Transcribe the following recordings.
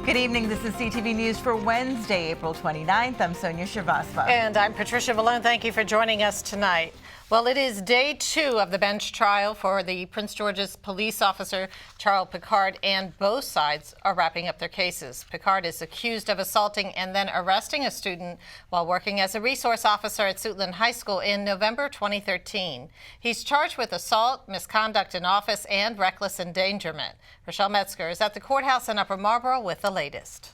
Good evening. This is CTV News for Wednesday, April 29th. I'm Sonia Shrivastava. And I'm Patricia Vallone. Thank you for joining us tonight. Well, it is day 2 of the bench trial for the Prince George's police officer, Charles Pickard, and both sides are wrapping up their cases. Picard is accused of assaulting and then arresting a student while working as a resource officer at Suitland High School in November 2013. He's charged with assault, misconduct in office, and reckless endangerment. Rochelle Metzger is at the courthouse in Upper Marlboro with the latest.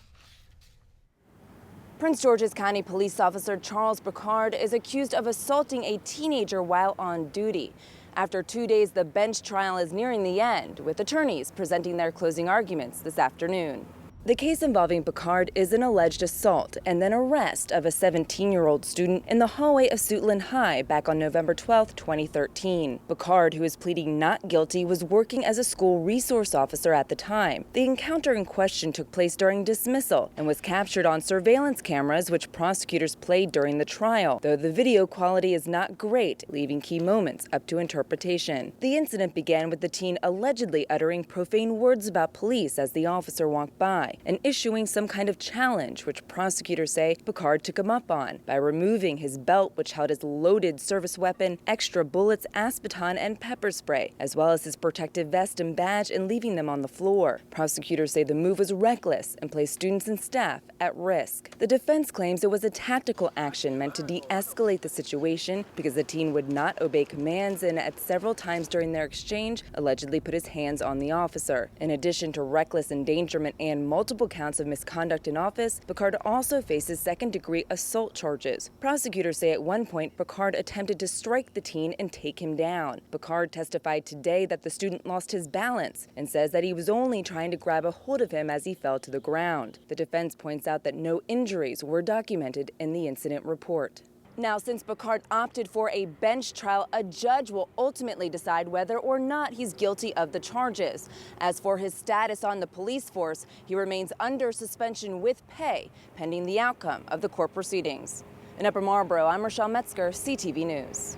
Prince George's County Police Officer Charles Pickard is accused of assaulting a teenager while on duty. After 2 days, the bench trial is nearing the end, with attorneys presenting their closing arguments this afternoon. The case involving Picard is an alleged assault and then arrest of a 17-year-old student in the hallway of Suitland High back on November 12, 2013. Picard, who is pleading not guilty, was working as a school resource officer at the time. The encounter in question took place during dismissal and was captured on surveillance cameras, which prosecutors played during the trial, though the video quality is not great, leaving key moments up to interpretation. The incident began with the teen allegedly uttering profane words about police as the officer walked by, and issuing some kind of challenge, which prosecutors say Picard took him up on by removing his belt, which held his loaded service weapon, extra bullets, aspeton, and pepper spray, as well as his protective vest and badge, and leaving them on the floor. Prosecutors say the move was reckless and placed students and staff at risk. The defense claims it was a tactical action meant to de-escalate the situation because the teen would not obey commands and at several times during their exchange allegedly put his hands on the officer. In addition to reckless endangerment and multiple counts of misconduct in office, Picard also faces second-degree assault charges. Prosecutors say at one point Picard attempted to strike the teen and take him down. Picard testified today that the student lost his balance and says that he was only trying to grab a hold of him as he fell to the ground. The defense points out that no injuries were documented in the incident report. Now, since Picard opted for a bench trial, a judge will ultimately decide whether or not he's guilty of the charges. As for his status on the police force, he remains under suspension with pay, pending the outcome of the court proceedings. In Upper Marlboro, I'm Rochelle Metzger, CTV News.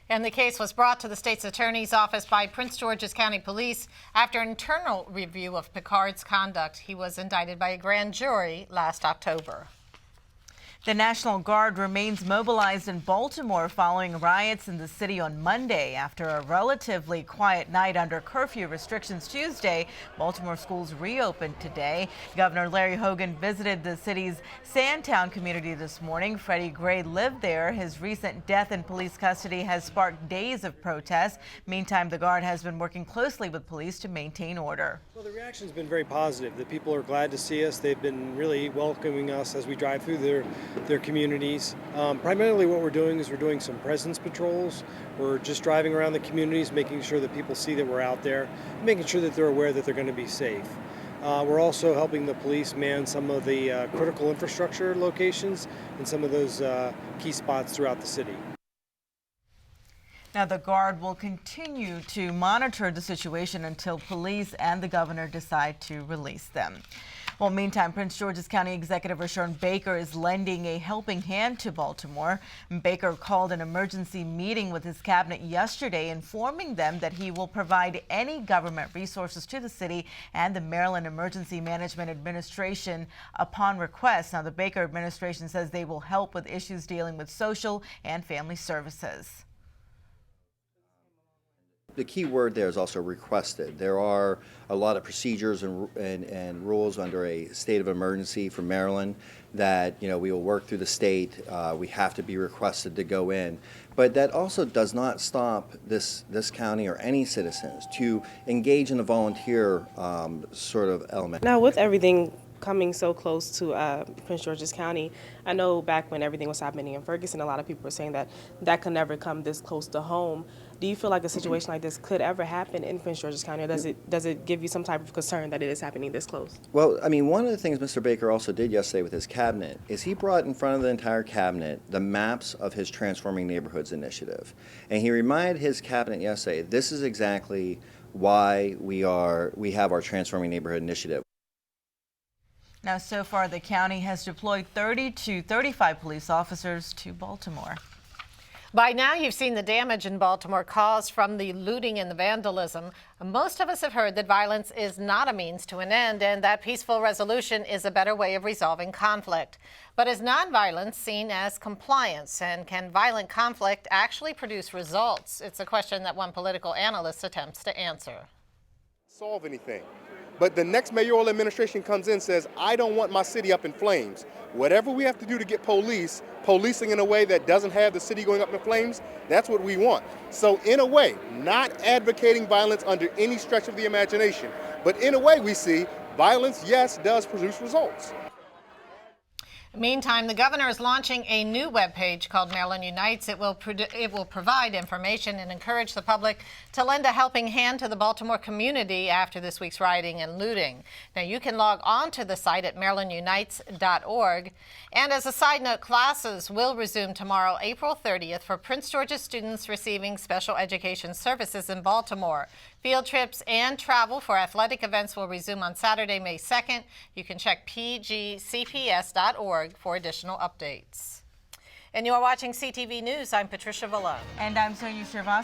And the case was brought to the state's attorney's office by Prince George's County Police after an internal review of Picard's conduct. He was indicted by a grand jury last October. The National Guard remains mobilized in Baltimore following riots in the city on Monday. After a relatively quiet night under curfew restrictions Tuesday, Baltimore schools reopened today. Governor Larry Hogan visited the city's Sandtown community this morning. Freddie Gray lived there. His recent death in police custody has sparked days of protests. Meantime, the Guard has been working closely with police to maintain order. Well, the reaction's been very positive. The people are glad to see us. They've been really welcoming us as we drive through their communities. Primarily what we're doing is we're doing some presence patrols. We're just driving around the communities, making sure that people see that we're out there, making sure that they're aware that they're going to be safe. We're also helping the police man some of the critical infrastructure locations and some of those key spots throughout the city. Now, the Guard will continue to monitor the situation until police and the governor decide to release them. Well, meantime, Prince George's County Executive Rushern Baker is lending a helping hand to Baltimore. Baker called an emergency meeting with his cabinet yesterday, informing them that he will provide any government resources to the city and the Maryland Emergency Management Administration upon request. Now, the Baker administration says they will help with issues dealing with social and family services. The key word there is also requested. There are a lot of procedures and rules under a state of emergency for Maryland that we will work through the state. We have to be requested to go in. But that also does not stop this county or any citizens to engage in a volunteer sort of element. Now, with everything coming so close to Prince George's County, I know back when everything was happening in Ferguson, a lot of people were saying that could never come this close to home. Do you feel like a situation like this could ever happen in Prince George's County, or does it give you some type of concern that it is happening this close? Well, I mean, one of the things Mr. Baker also did yesterday with his cabinet is he brought in front of the entire cabinet the maps of his Transforming Neighborhoods initiative. And he reminded his cabinet yesterday, this is exactly why we have our Transforming Neighborhood initiative. Now, so far, the county has deployed 30 to 35 police officers to Baltimore. By now, you've seen the damage in Baltimore caused from the looting and the vandalism. Most of us have heard that violence is not a means to an end and that peaceful resolution is a better way of resolving conflict. But is nonviolence seen as compliance, and can violent conflict actually produce results? It's a question that one political analyst attempts to answer. Solve anything. But the next mayoral administration comes in and says, I don't want my city up in flames. Whatever we have to do to get policing in a way that doesn't have the city going up in flames, that's what we want. So in a way, not advocating violence under any stretch of the imagination, but in a way we see violence, yes, does produce results. Meantime, the governor is launching a new webpage called Maryland Unites. It will provide information and encourage the public to lend a helping hand to the Baltimore community after this week's rioting and looting. Now, you can log on to the site at marylandunites.org. And as a side note, classes will resume tomorrow, April 30th, for Prince George's students receiving special education services in Baltimore. Field trips and travel for athletic events will resume on Saturday, May 2nd. You can check pgcps.org for additional updates. And you are watching CTV News. I'm Patricia Vallone. And I'm Sonia Shervas.